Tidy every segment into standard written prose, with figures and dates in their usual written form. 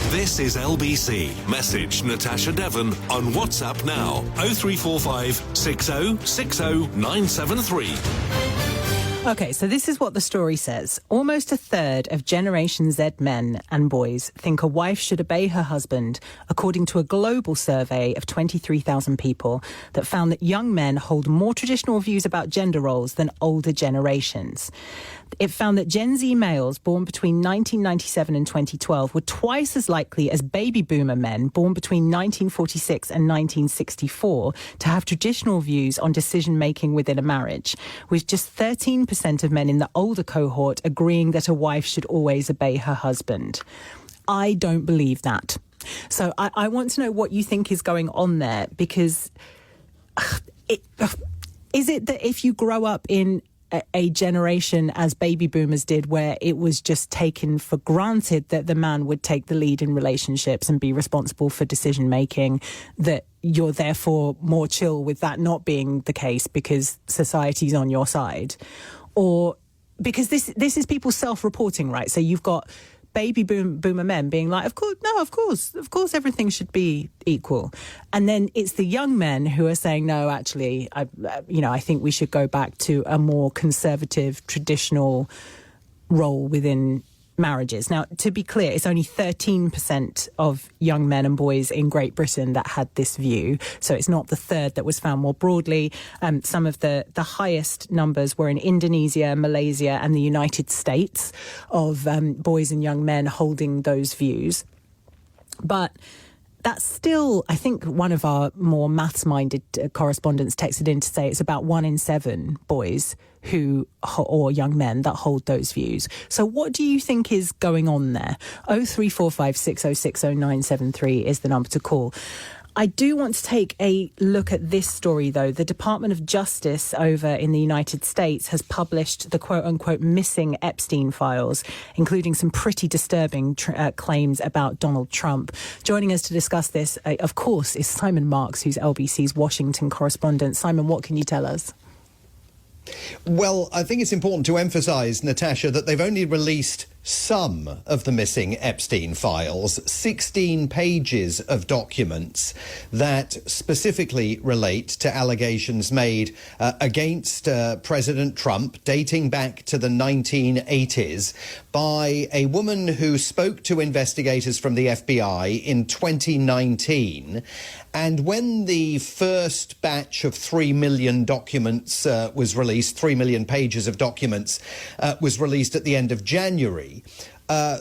This is LBC. Message Natasha Devon on WhatsApp now. 0345 6060 973. Okay, so this is what the story says. Almost a third of Generation Z men and boys think a wife should obey her husband, according to a global survey of 23,000 people that found that young men hold more traditional views about gender roles than older generations. It found that Gen Z males born between 1997 and 2012 were twice as likely as baby boomer men born between 1946 and 1964 to have traditional views on decision-making within a marriage, with just 13% of men in the older cohort agreeing that a wife should always obey her husband. I don't believe that. So I want to know what you think is going on there, because is it that if you grow up in a generation as baby boomers did, where it was just taken for granted that the man would take the lead in relationships and be responsible for decision making, that you're therefore more chill with that not being the case because society's on your side? Or because this is people self-reporting, right? So you've got baby boomer men being like, of course, everything should be equal. And then it's the young men who are saying, no, actually, I think we should go back to a more conservative, traditional role within marriages. Now, to be clear, it's only 13% of young men and boys in Great Britain that had this view. So it's not the third that was found more broadly. Some of the highest numbers were in Indonesia, Malaysia and the United States of boys and young men holding those views. But that's still, I think one of our more maths-minded correspondents texted in to say it's about 1 in 7 boys or young men that hold those views. So what do you think is going on there? 0345 6060 973 is the number to call. I do want to take a look at this story, though. The Department of Justice over in the United States has published the quote-unquote missing Epstein files, including some pretty disturbing claims about Donald Trump. Joining us to discuss this, of course, is Simon Marks, who's LBC's Washington correspondent. Simon, what can you tell us? Well, I think it's important to emphasise, Natasha, that they've only released some of the missing Epstein files, 16 pages of documents that specifically relate to allegations made against President Trump dating back to the 1980s by a woman who spoke to investigators from the FBI in 2019. And when the first batch of 3 million documents was released, 3 million pages of documents was released at the end of January,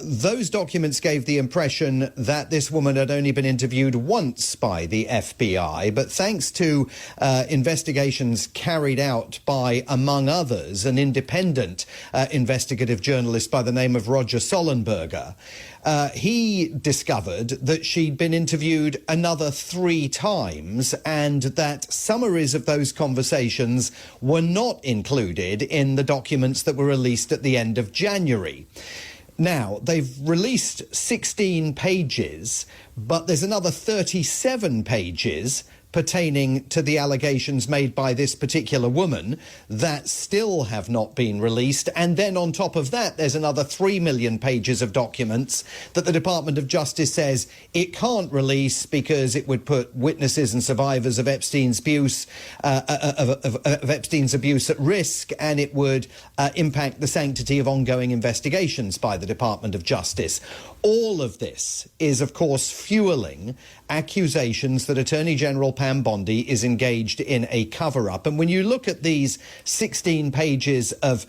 those documents gave the impression that this woman had only been interviewed once by the FBI. But thanks to investigations carried out by, among others, an independent investigative journalist by the name of Roger Sollenberger, he discovered that she'd been interviewed another 3 times and that summaries of those conversations were not included in the documents that were released at the end of January. Now, they've released 16 pages, but there's another 37 pages pertaining to the allegations made by this particular woman that still have not been released. And then on top of that, there's another 3 million pages of documents that the Department of Justice says it can't release because it would put witnesses and survivors of Epstein's abuse at risk, and it would impact the sanctity of ongoing investigations by the Department of Justice. All of this is, of course, fueling accusations that Attorney General Pam Bondi is engaged in a cover-up. And when you look at these 16 pages of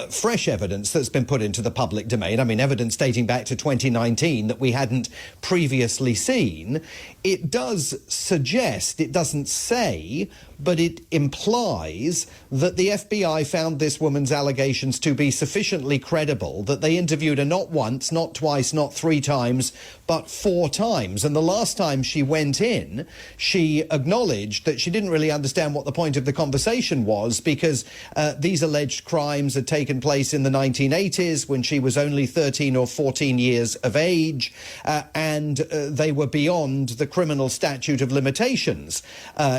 fresh evidence that's been put into the public domain, I mean, evidence dating back to 2019 that we hadn't previously seen, it does suggest, it doesn't say, but it implies that the FBI found this woman's allegations to be sufficiently credible that they interviewed her not once, not twice, not 3 times, but 4 times. And the last time she went in, she acknowledged that she didn't really understand what the point of the conversation was, because these alleged crimes had taken place in the 1980s when she was only 13 or 14 years of age, and they were beyond the criminal statute of limitations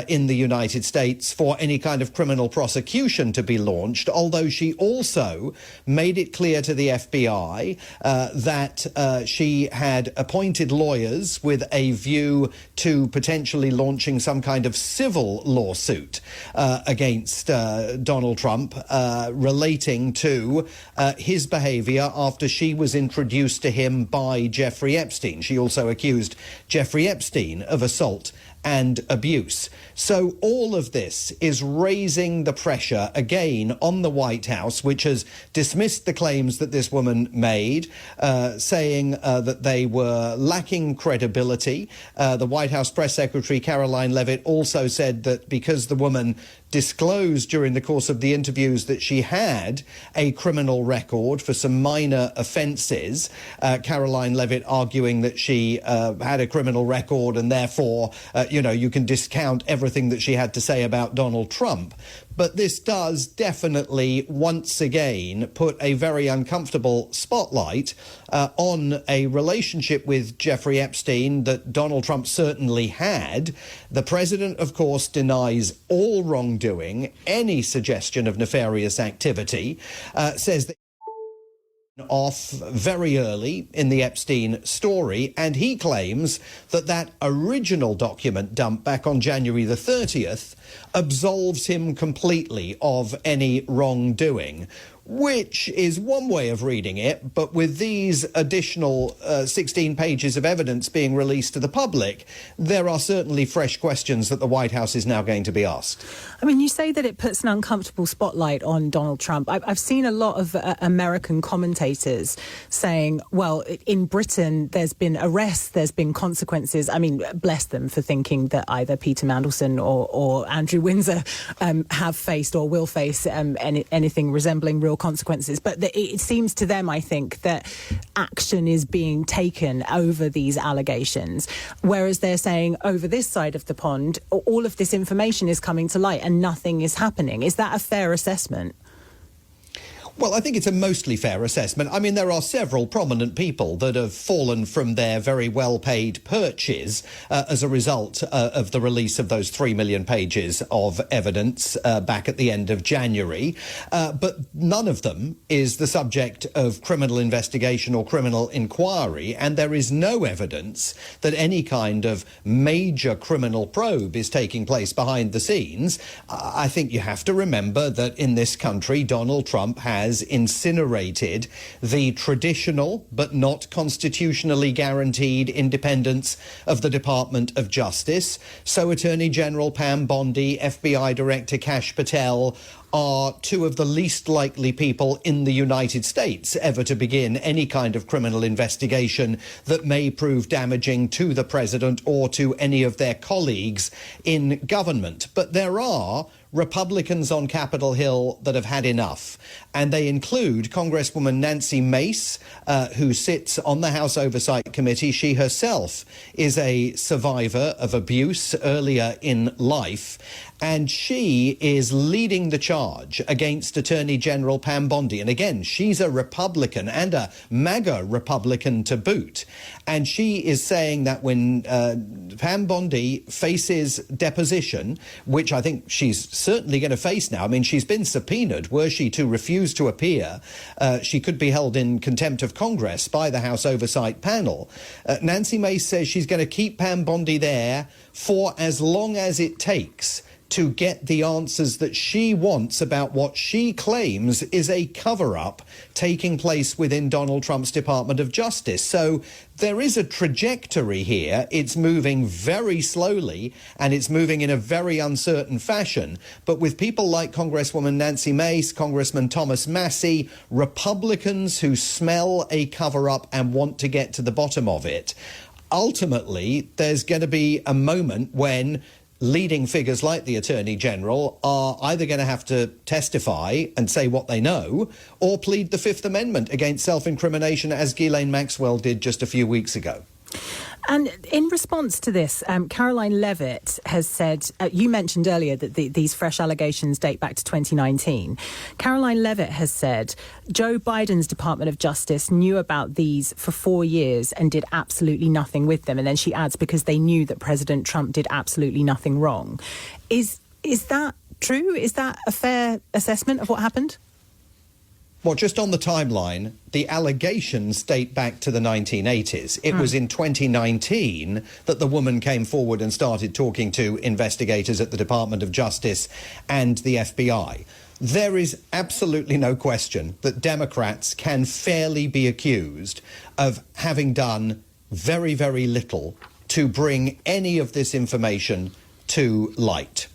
in the United States for any kind of criminal prosecution to be launched, although she also made it clear to the FBI that she had appointed lawyers with a view to potentially launching some kind of civil lawsuit against Donald Trump relating to his behavior after she was introduced to him by Jeffrey Epstein. She also accused Jeffrey Epstein of assault and abuse. So all of this is raising the pressure again on the White House, which has dismissed the claims that this woman made, saying that they were lacking credibility. The White House press secretary Caroline Leavitt also said that because the woman disclosed during the course of the interviews that she had a criminal record for some minor offences, Caroline Leavitt arguing that she had a criminal record and therefore, you can discount everything that she had to say about Donald Trump. But this does definitely once again put a very uncomfortable spotlight on a relationship with Jeffrey Epstein that Donald Trump certainly had. The president, of course, denies all wrongdoing, any suggestion of nefarious activity, says that off very early in the Epstein story, and he claims that that original document dump back on January the 30th absolves him completely of any wrongdoing, which is one way of reading it, but with these additional 16 pages of evidence being released to the public, there are certainly fresh questions that the White House is now going to be asked. I mean, you say that it puts an uncomfortable spotlight on Donald Trump. I've seen a lot of American commentators saying, well, in Britain, there's been arrests, there's been consequences. I mean, bless them for thinking that either Peter Mandelson or Andrew Windsor have faced or will face anything resembling real consequences. But it seems to them, I think, that action is being taken over these allegations, whereas they're saying over this side of the pond, all of this information is coming to light and nothing is happening. Is that a fair assessment? Well, I think it's a mostly fair assessment. I mean, there are several prominent people that have fallen from their very well-paid perches as a result of the release of those 3 million pages of evidence back at the end of January. But none of them is the subject of criminal investigation or criminal inquiry, and there is no evidence that any kind of major criminal probe is taking place behind the scenes. I think you have to remember that in this country, Donald Trump has incinerated the traditional but not constitutionally guaranteed independence of the Department of Justice. So Attorney General Pam Bondi, FBI Director Kash Patel are two of the least likely people in the United States ever to begin any kind of criminal investigation that may prove damaging to the president or to any of their colleagues in government. But there are Republicans on Capitol Hill that have had enough, and they include Congresswoman Nancy Mace, who sits on the House Oversight Committee. She herself is a survivor of abuse earlier in life, and she is leading the charge against Attorney General Pam Bondi. And again, she's a Republican and a MAGA Republican to boot. And she is saying that when Pam Bondi faces deposition, which I think she's certainly going to face now. I mean, she's been subpoenaed. Were she to refuse to appear, she could be held in contempt of Congress by the House Oversight Panel. Nancy Mace says she's going to keep Pam Bondi there for as long as it takes to get the answers that she wants about what she claims is a cover-up taking place within Donald Trump's Department of Justice. So there is a trajectory here. It's moving very slowly, and it's moving in a very uncertain fashion. But with people like Congresswoman Nancy Mace, Congressman Thomas Massie, Republicans who smell a cover-up and want to get to the bottom of it, ultimately there's going to be a moment when leading figures like the Attorney General are either going to have to testify and say what they know or plead the Fifth Amendment against self-incrimination, as Ghislaine Maxwell did just a few weeks ago. And in response to this, Caroline Levitt has said, you mentioned earlier that these fresh allegations date back to 2019. Caroline Levitt has said Joe Biden's Department of Justice knew about these for 4 years and did absolutely nothing with them. And then she adds, because they knew that President Trump did absolutely nothing wrong. Is that true? Is that a fair assessment of what happened? Well, just on the timeline, the allegations date back to the 1980s. It was in 2019 that the woman came forward and started talking to investigators at the Department of Justice and the FBI. There is absolutely no question that Democrats can fairly be accused of having done very, very little to bring any of this information to light.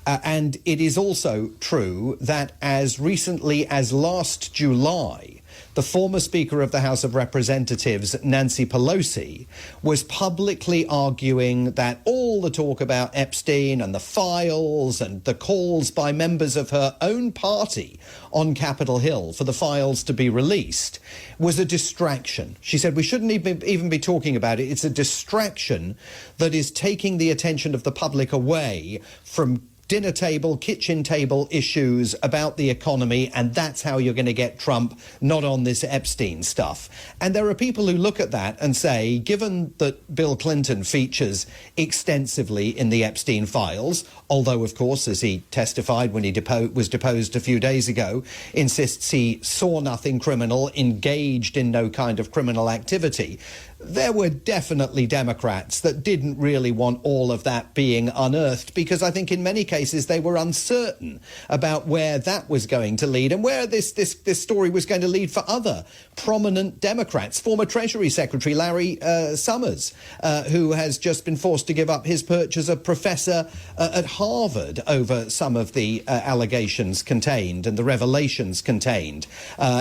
And it is also true that as recently as last July, the former Speaker of the House of Representatives, Nancy Pelosi, was publicly arguing that all the talk about Epstein and the files and the calls by members of her own party on Capitol Hill for the files to be released was a distraction. She said we shouldn't even be talking about it. It's a distraction that is taking the attention of the public away from dinner table, kitchen table issues about the economy, and that's how you're going to get Trump, not on this Epstein stuff. And there are people who look at that and say, given that Bill Clinton features extensively in the Epstein files, although, of course, as he testified when he was deposed a few days ago, insists he saw nothing criminal, engaged in no kind of criminal activity, there were definitely Democrats that didn't really want all of that being unearthed, because I think in many cases they were uncertain about where that was going to lead and where this story was going to lead for other prominent Democrats. Former Treasury Secretary Larry Summers, who has just been forced to give up his perch as a professor at Harvard over some of the allegations contained and the revelations contained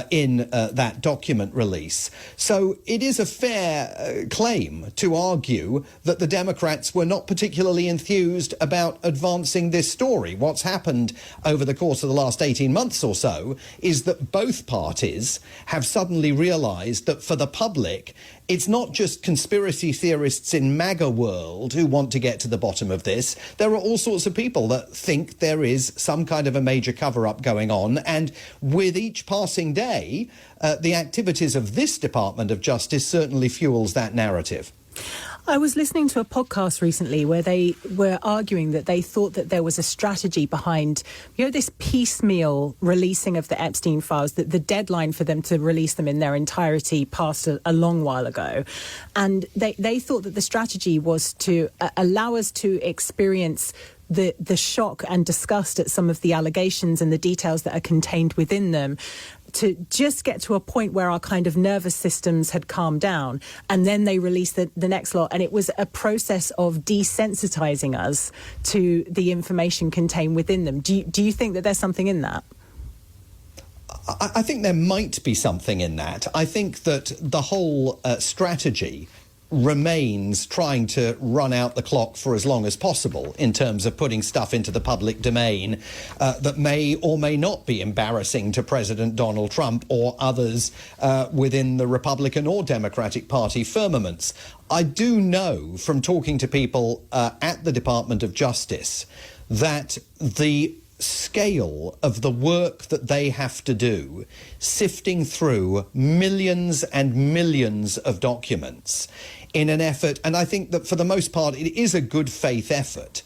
in that document release. So it is a fair claim to argue that the Democrats were not particularly enthused about advancing this story. What's happened over the course of the last 18 months or so is that both parties have suddenly realized that for the public, it's not just conspiracy theorists in MAGA world who want to get to the bottom of this. There are all sorts of people that think there is some kind of a major cover-up going on. And with each passing day, the activities of this Department of Justice certainly fuels that narrative. I was listening to a podcast recently where they were arguing that they thought that there was a strategy behind, this piecemeal releasing of the Epstein files, that the deadline for them to release them in their entirety passed a long while ago. And they thought that the strategy was to allow us to experience the shock and disgust at some of the allegations and the details that are contained within them, to just get to a point where our kind of nervous systems had calmed down, and then they released the next lot. And it was a process of desensitizing us to the information contained within them. Do you think that there's something in that? I think there might be something in that. I think that the whole strategy remains trying to run out the clock for as long as possible in terms of putting stuff into the public domain that may or may not be embarrassing to President Donald Trump or others within the Republican or Democratic Party firmaments. I do know from talking to people at the Department of Justice that the scale of the work that they have to do, sifting through millions and millions of documents in an effort, and I think that for the most part it is a good faith effort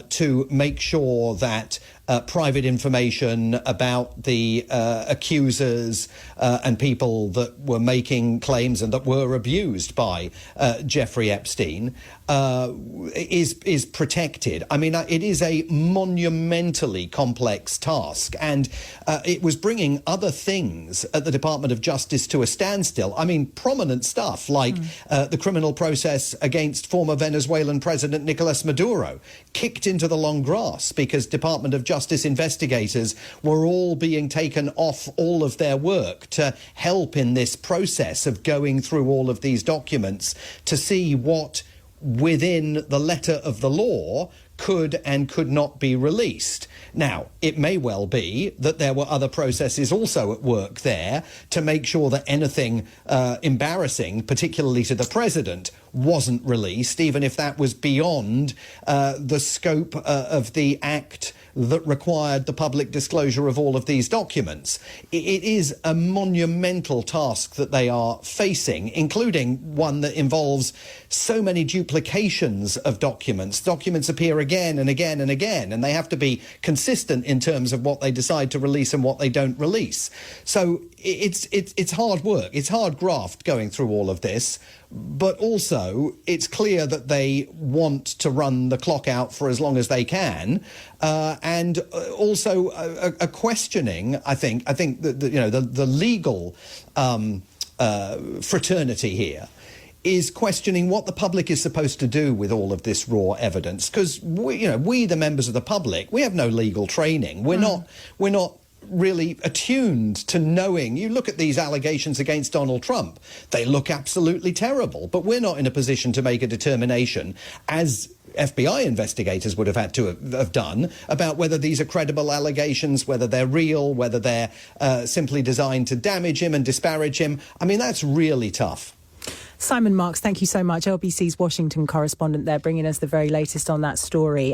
to make sure that private information about the accusers and people that were making claims and that were abused by Jeffrey Epstein is protected. I mean, it is a monumentally complex task, and it was bringing other things at the Department of Justice to a standstill. I mean, prominent stuff like the criminal process against former Venezuelan President Nicolas Maduro kicked into the long grass because Department of Justice investigators were all being taken off all of their work to help in this process of going through all of these documents to see what within the letter of the law could and could not be released. Now, it may well be that there were other processes also at work there to make sure that anything embarrassing, particularly to the president, wasn't released, even if that was beyond the scope of the act that required the public disclosure of all of these documents. It is a monumental task that they are facing, including one that involves so many duplications of documents. Documents appear again and again and again, and they have to be consistent in terms of what they decide to release and what they don't release. So it's hard work. It's hard graft going through all of this. But also, it's clear that they want to run the clock out for as long as they can, and also a questioning. I think that the legal fraternity here is questioning what the public is supposed to do with all of this raw evidence, because we, the members of the public, we have no legal training. We're not really attuned to knowing. You look at these allegations against Donald Trump, they look absolutely terrible, but we're not in a position to make a determination, as FBI investigators would have had to have done, about whether these are credible allegations, whether they're real, whether they're simply designed to damage him and disparage him. I mean, that's really tough. Simon Marks, thank you so much. LBC's Washington correspondent there, bringing us the very latest on that story.